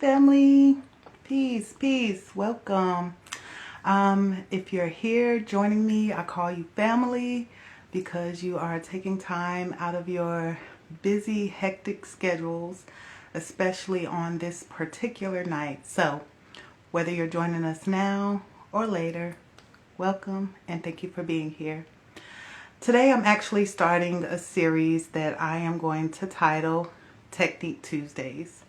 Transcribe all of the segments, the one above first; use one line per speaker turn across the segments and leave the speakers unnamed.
family. Peace, peace. Welcome. If you're here joining me, I call you family because you are taking time out of your busy, hectic schedules, especially on this particular night. So, whether you're joining us now or later, welcome and thank you for being here. Today I'm actually starting a series that I am going to title Technique Tuesdays.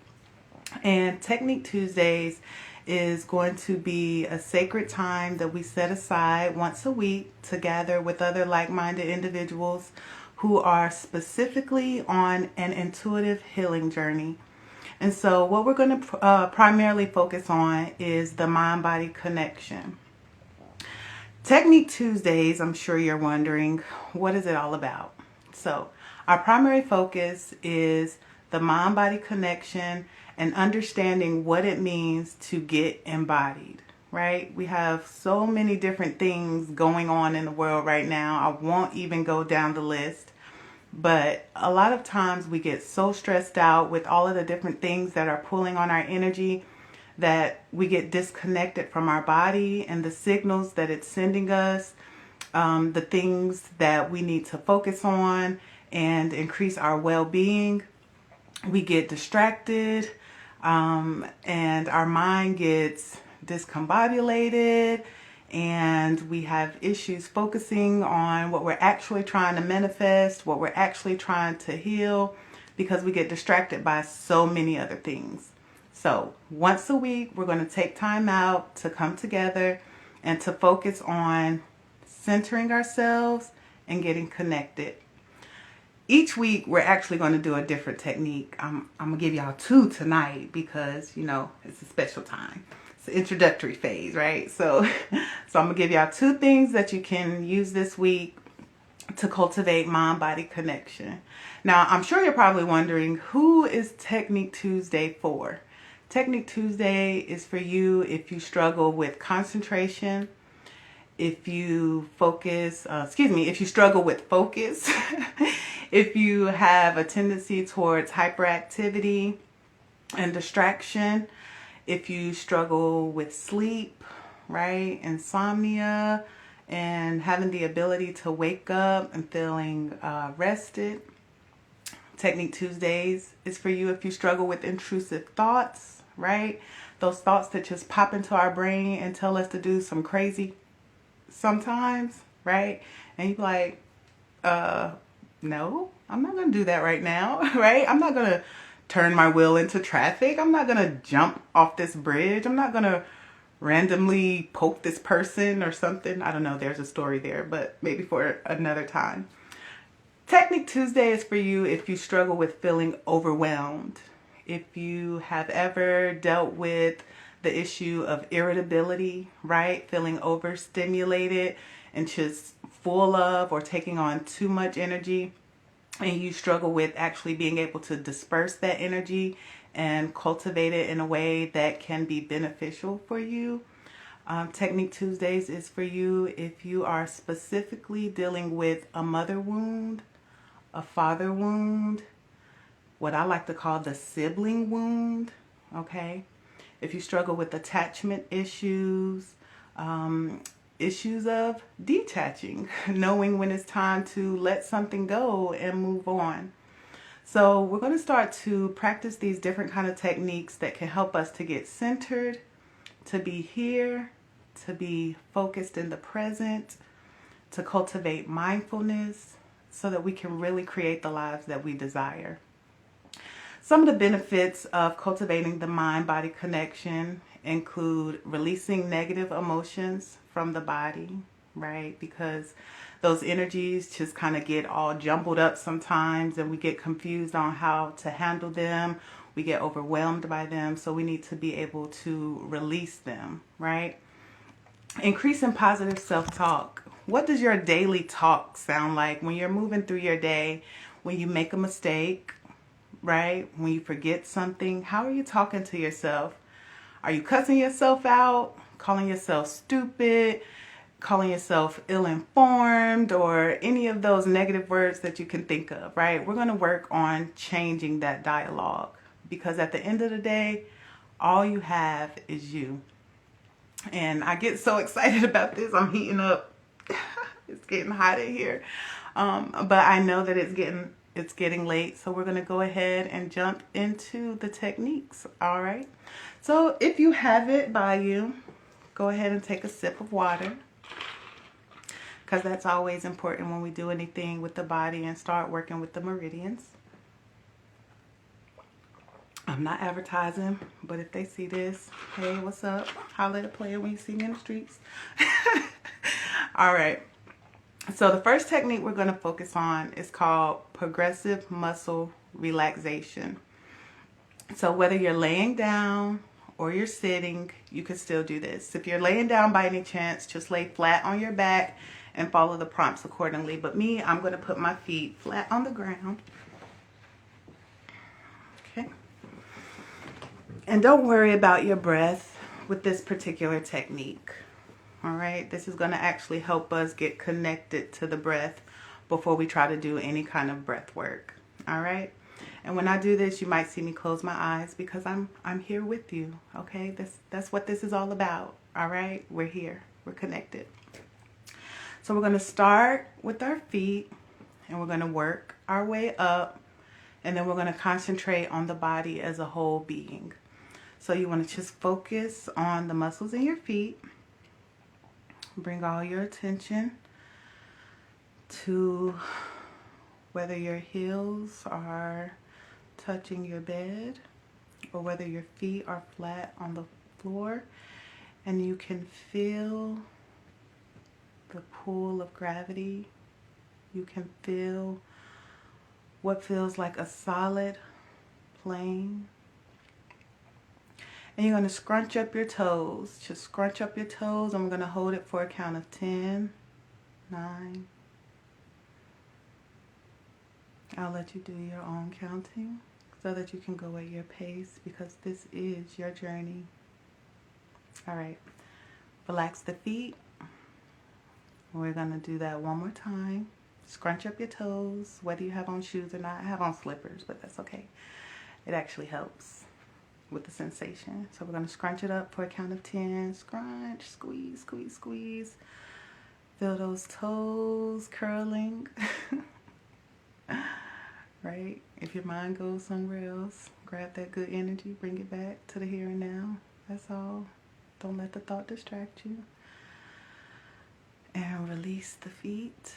And Technique Tuesdays is going to be a sacred time that we set aside once a week to gather with other like-minded individuals who are specifically on an intuitive healing journey. And so what we're going to primarily focus on is the mind-body connection. Technique Tuesdays, I'm sure you're wondering, what is it all about? So our primary focus is the mind-body connection and understanding what it means to get embodied, right? We have so many different things going on in the world right now. I won't even go down the list, but a lot of times we get so stressed out with all of the different things that are pulling on our energy that we get disconnected from our body and the signals that it's sending us, the things that we need to focus on and increase our well-being. We get distracted, and our mind gets discombobulated, and we have issues focusing on what we're actually trying to manifest, what we're actually trying to heal, because we get distracted by so many other things. So once a week, we're going to take time out to come together and to focus on centering ourselves and getting connected. Each week, we're actually going to do a different technique. I'm going to give y'all two tonight because, you know, it's a special time. It's the introductory phase, right? So I'm going to give y'all two things that you can use this week to cultivate mind-body connection. Now, I'm sure you're probably wondering, who is Technique Tuesday for? Technique Tuesday is for you if you struggle with concentration, if you if you struggle with focus, if you have a tendency towards hyperactivity and distraction, if you struggle with sleep, right, insomnia, and having the ability to wake up and feeling rested. Technique Tuesdays is for you if you struggle with intrusive thoughts, right? Those thoughts that just pop into our brain and tell us to do some crazy sometimes, right? And you're like, no, I'm not going to do that right now, right? I'm not going to turn my wheel into traffic. I'm not going to jump off this bridge. I'm not going to randomly poke this person or something. I don't know. There's a story there, but maybe for another time. Technique Tuesday is for you if you struggle with feeling overwhelmed. If you have ever dealt with the issue of irritability, right? Feeling overstimulated and just full of or taking on too much energy, and you struggle with actually being able to disperse that energy and cultivate it in a way that can be beneficial for you. Technique Tuesdays is for you if you are specifically dealing with a mother wound, a father wound, what I like to call the sibling wound, okay? If you struggle with attachment issues, issues of detaching, knowing when it's time to let something go and move on. So we're going to start to practice these different kind of techniques that can help us to get centered, to be here, to be focused in the present, to cultivate mindfulness so that we can really create the lives that we desire. Some of the benefits of cultivating the mind-body connection include releasing negative emotions from the body, right? Because those energies just kind of get all jumbled up sometimes and we get confused on how to handle them. We get overwhelmed by them. So we need to be able to release them, right? Increasing positive self-talk. What does your daily talk sound like when you're moving through your day, when you make a mistake, right? When you forget something? How are you talking to yourself? Are you cussing yourself out, calling yourself stupid, calling yourself ill-informed, or any of those negative words that you can think of, right? We're going to work on changing that dialogue because at the end of the day, All you have is you. And I get so excited about this. I'm heating up. It's getting hot in here. But I know that it's getting late. So we're going to go ahead and jump into the techniques. All right. So if you have it by you, go ahead and take a sip of water, because that's always important when we do anything with the body and start working with the meridians. I'm not advertising, but if they see this, hey, what's up? Holla at a player when you see me in the streets. All right. So the first technique we're going to focus on is called progressive muscle relaxation. So whether you're laying down or you're sitting, you can still do this. If you're laying down by any chance, just lay flat on your back and follow the prompts accordingly. But me, I'm going to put my feet flat on the ground. Okay. And don't worry about your breath with this particular technique. All right. This is going to actually help us get connected to the breath before we try to do any kind of breath work. All right. And when I do this, you might see me close my eyes because I'm here with you. Okay. That's what this is all about. All right. We're here. We're connected. So we're going to start with our feet and we're going to work our way up, and then we're going to concentrate on the body as a whole being. So you want to just focus on the muscles in your feet. Bring all your attention to whether your heels are touching your bed or whether your feet are flat on the floor, and you can feel the pull of gravity. You can feel what feels like a solid plane. And you're going to scrunch up your toes. Just scrunch up your toes. I'm going to hold it for a count of 10, 9. I'll let you do your own counting so that you can go at your pace, because this is your journey. All right. Relax the feet. We're going to do that one more time. Scrunch up your toes, whether you have on shoes or not. I have on slippers, but that's okay. It actually helps with the sensation. So we're going to scrunch it up for a count of 10. Scrunch, squeeze, squeeze, squeeze. Feel those toes curling. Right? If your mind goes somewhere else, grab that good energy, bring it back to the here and now. That's all. Don't let the thought distract you. And release the feet.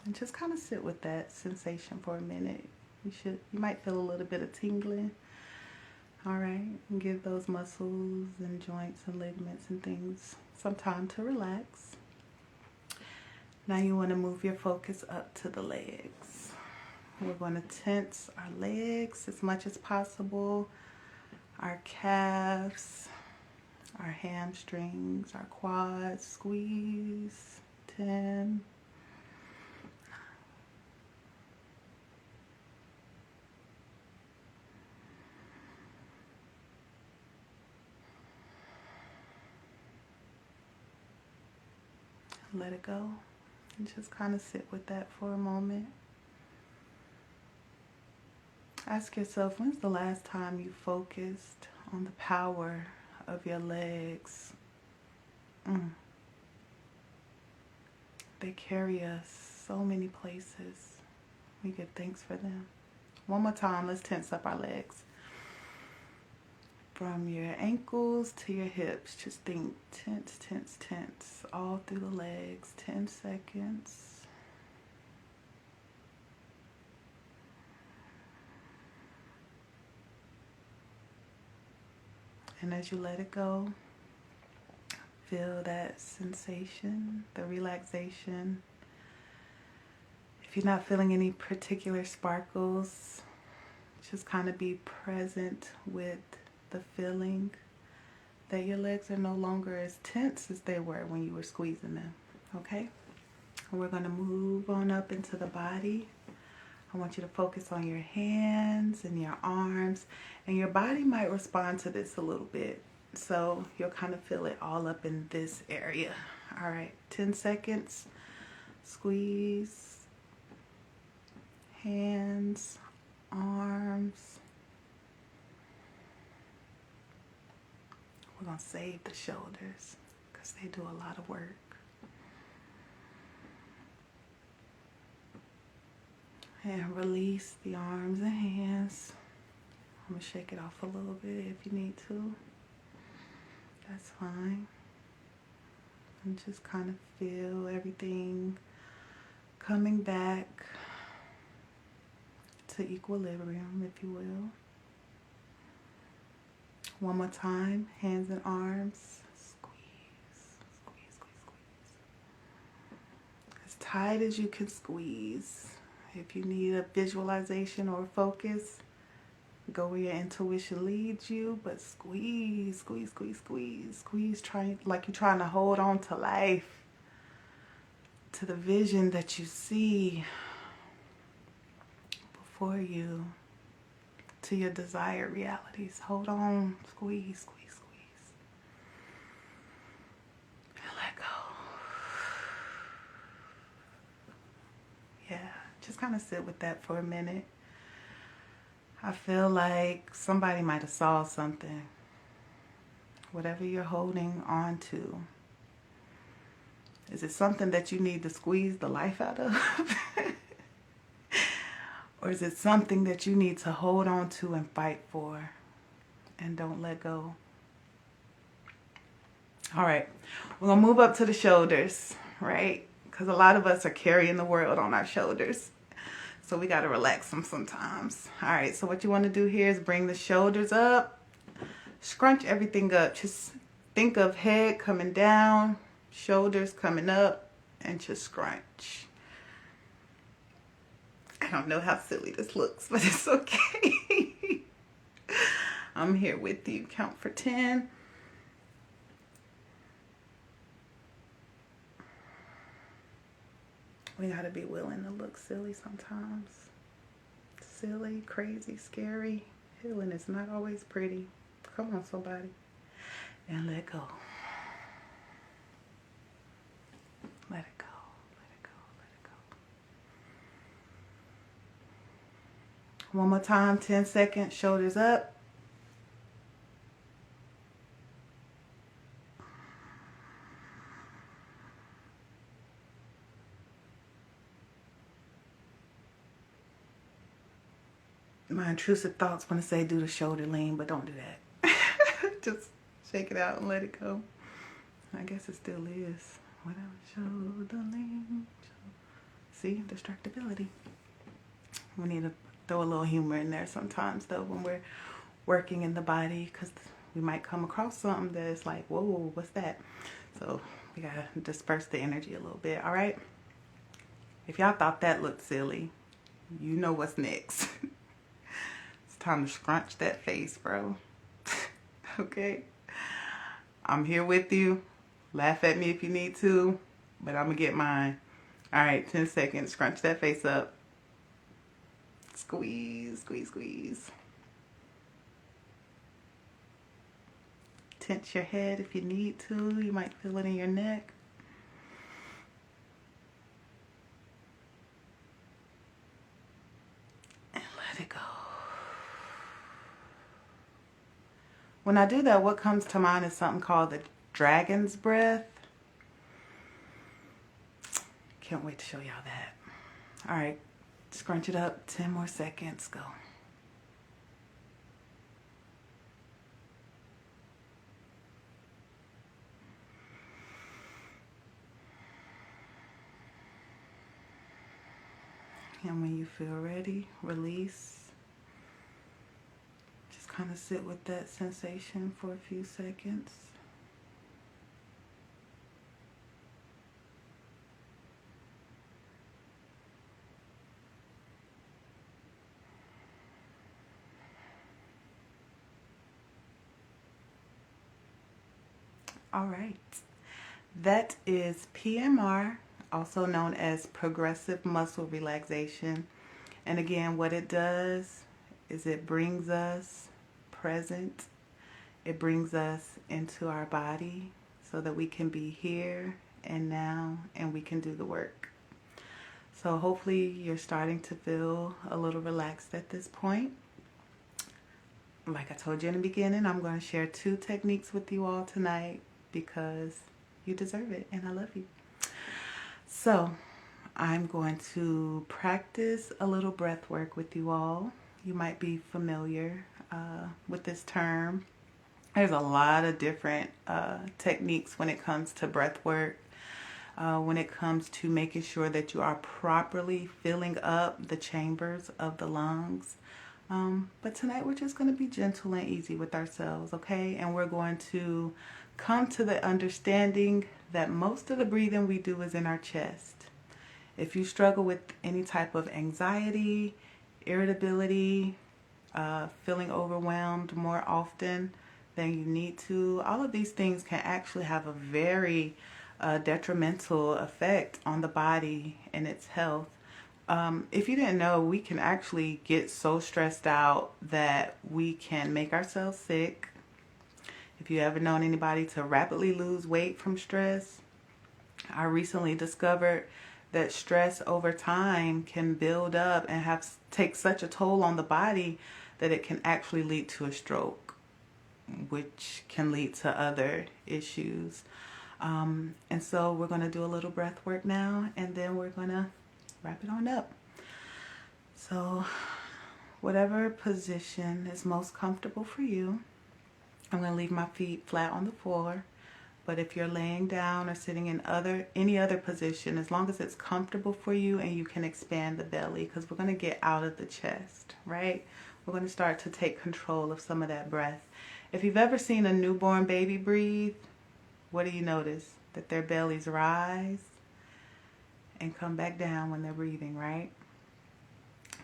And just kind of sit with that sensation for a minute. You might feel a little bit of tingling. All right. And give those muscles and joints and ligaments and things some time to relax. Now you want to move your focus up to the legs. We're going to tense our legs as much as possible. Our calves, our hamstrings, our quads. Squeeze. 10. Let it go. And just kind of sit with that for a moment. Ask yourself, when's the last time you focused on the power of your legs? They carry us so many places. We give thanks for them. One more time, let's tense up our legs. From your ankles to your hips, just think tense, tense, tense, all through the legs. 10 seconds. And as you let it go, feel that sensation, the relaxation. If you're not feeling any particular sparkles, just kind of be present with the feeling that your legs are no longer as tense as they were when you were squeezing them. Okay? And we're going to move on up into the body. I want you to focus on your hands and your arms, and your body might respond to this a little bit. So you'll kind of feel it all up in this area. All right, 10 seconds. Squeeze. Hands, arms, We're going to save the shoulders because they do a lot of work. And release the arms and hands. I'm going to shake it off a little bit if you need to. That's fine. And just kind of feel everything coming back to equilibrium, if you will. One more time, hands and arms. Squeeze, squeeze, squeeze, squeeze. As tight as you can squeeze. If you need a visualization or focus, go where your intuition leads you, but squeeze, squeeze, squeeze, squeeze, squeeze, like you're trying to hold on to life, to the vision that you see before you, to your desired realities. Hold on, squeeze, squeeze, squeeze, and let go. Yeah, just kind of sit with that for a minute. I feel like somebody might have saw something. Whatever you're holding on to. Is it something that you need to squeeze the life out of? Or is it something that you need to hold on to and fight for and don't let go? All right, we're going to move up to the shoulders, right? Because a lot of us are carrying the world on our shoulders. So we got to relax them sometimes. All right, so what you want to do here is bring the shoulders up. Scrunch everything up. Just think of head coming down, shoulders coming up, and just scrunch. I don't know how silly this looks, but it's okay. I'm here with you. Count for 10. We gotta be willing to look silly sometimes. Silly, crazy, scary. Healing is not always pretty. Come on, somebody. And let go. Let it go. Let it go. Let it go. One more time, 10 seconds. Shoulders up. My intrusive thoughts want to say do the shoulder lean, but don't do that. Just shake it out and let it go. I guess it still is. Whatever, shoulder lean. See, distractibility. We need to throw a little humor in there sometimes, though, when we're working in the body, because we might come across something that's like, whoa, what's that? So we got to disperse the energy a little bit, all right? If y'all thought that looked silly, you know what's next. Time to scrunch that face, bro. Okay? I'm here with you. Laugh at me if you need to, but I'm gonna get mine. All right, 10 seconds. Scrunch that face up. Squeeze, squeeze, squeeze. Tense your head if you need to. You might feel it in your neck. And let it go. When I do that, what comes to mind is something called the dragon's breath. Can't wait to show y'all that. All right, scrunch it up. 10 more seconds. Go. And when you feel ready, release. Kind of sit with that sensation for a few seconds. All right. That is PMR, also known as progressive muscle relaxation. And again, what it does is it brings us present. It brings us into our body so that we can be here and now, and we can do the work. So hopefully you're starting to feel a little relaxed at this point. like I told you in the beginning, I'm going to share 2 techniques with you all tonight because you deserve it and I love you. So I'm going to practice a little breath work with you all. You might be familiar with this term. There's a lot of different techniques when it comes to breath work. When it comes to making sure that you are properly filling up the chambers of the lungs. But tonight we're just going to be gentle and easy with ourselves, okay? And we're going to come to the understanding that most of the breathing we do is in our chest. If you struggle with any type of anxiety, irritability, feeling overwhelmed more often than you need to, all of these things can actually have a very detrimental effect on the body and its health. If you didn't know, we can actually get so stressed out that we can make ourselves sick. If you ever known anybody to rapidly lose weight from stress, I recently discovered that stress over time can build up and take such a toll on the body that it can actually lead to a stroke, which can lead to other issues. And so we're going to do a little breath work now, and then we're going to wrap it on up. So whatever position is most comfortable for you, I'm going to leave my feet flat on the floor. But if you're laying down or sitting in any other position, as long as it's comfortable for you and you can expand the belly, because we're going to get out of the chest, right? We're going to start to take control of some of that breath. If you've ever seen a newborn baby breathe, what do you notice? That their bellies rise and come back down when they're breathing, right?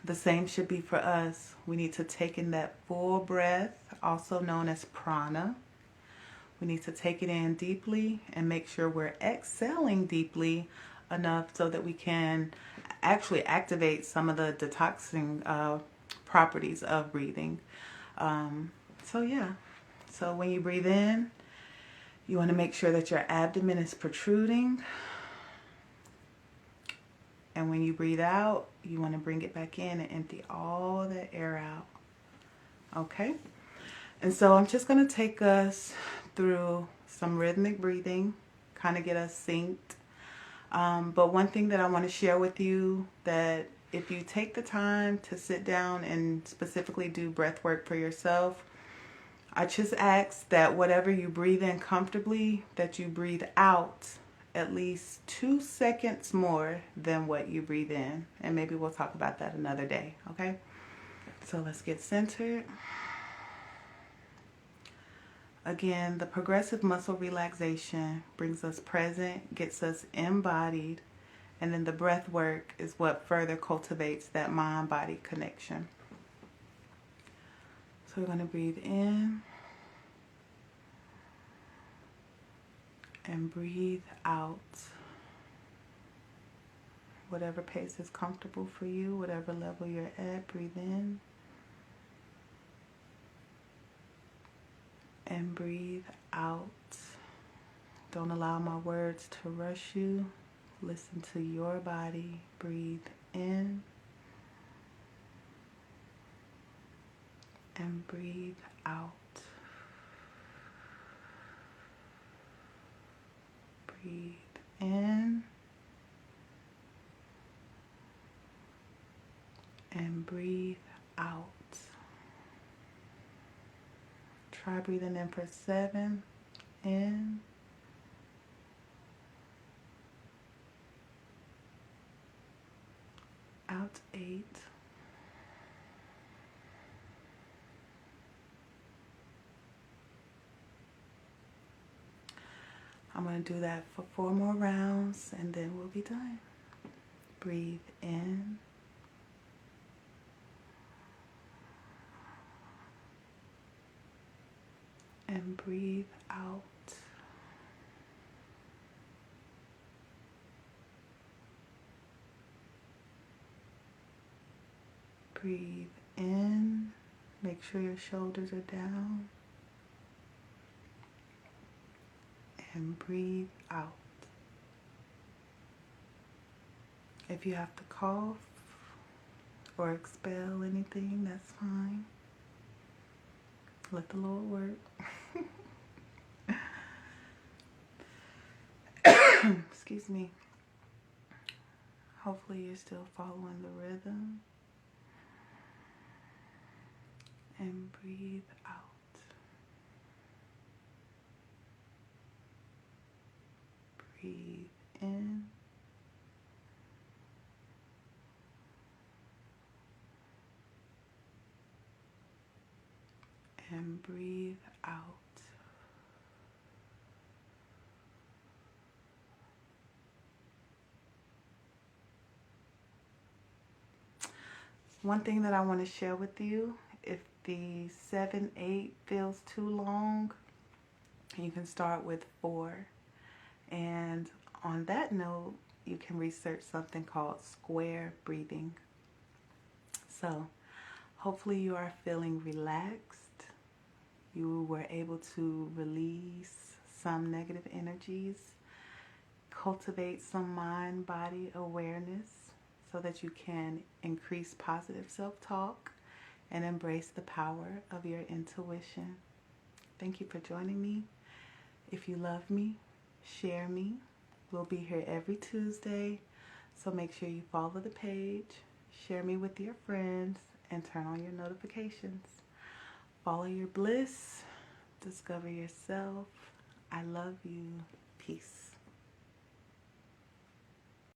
The same should be for us. We need to take in that full breath, also known as prana. We need to take it in deeply and make sure we're exhaling deeply enough so that we can actually activate some of the detoxing properties of breathing. So when you breathe in, you want to make sure that your abdomen is protruding. And when you breathe out, you want to bring it back in and empty all that air out. Okay? And so I'm just going to take us through some rhythmic breathing, kind of get us synced. But one thing that I want to share with you, that if you take the time to sit down and specifically do breath work for yourself, I just ask that whatever you breathe in comfortably, that you breathe out at least 2 seconds more than what you breathe in. And maybe we'll talk about that another day, okay? So let's get centered. Again, the progressive muscle relaxation brings us present, gets us embodied, and then the breath work is what further cultivates that mind-body connection. So we're going to breathe in and breathe out. Whatever pace is comfortable for you, whatever level you're at, breathe in and breathe out. Don't allow my words to rush you. Listen to your body. Breathe in and breathe out. Breathe in and breathe out. Try breathing in for 7. In. Out 8. I'm going to do that for 4 more rounds and then we'll be done. Breathe in. And breathe out. Breathe in. Make sure your shoulders are down. And breathe out. If you have to cough or expel anything, that's fine. Let the Lord work. Excuse me. Hopefully you're still following the rhythm. And breathe out. Breathe in. And breathe out. One thing that I want to share with you, if the 7/8 feels too long, you can start with 4. And on that note, you can research something called square breathing. So hopefully you are feeling relaxed. You were able to release some negative energies, cultivate some mind-body awareness so that you can increase positive self-talk and embrace the power of your intuition. Thank you for joining me. If you love me, share me. We'll be here every Tuesday, so make sure you follow the page, share me with your friends, and turn on your notifications. Follow your bliss, discover yourself. I love you. Peace.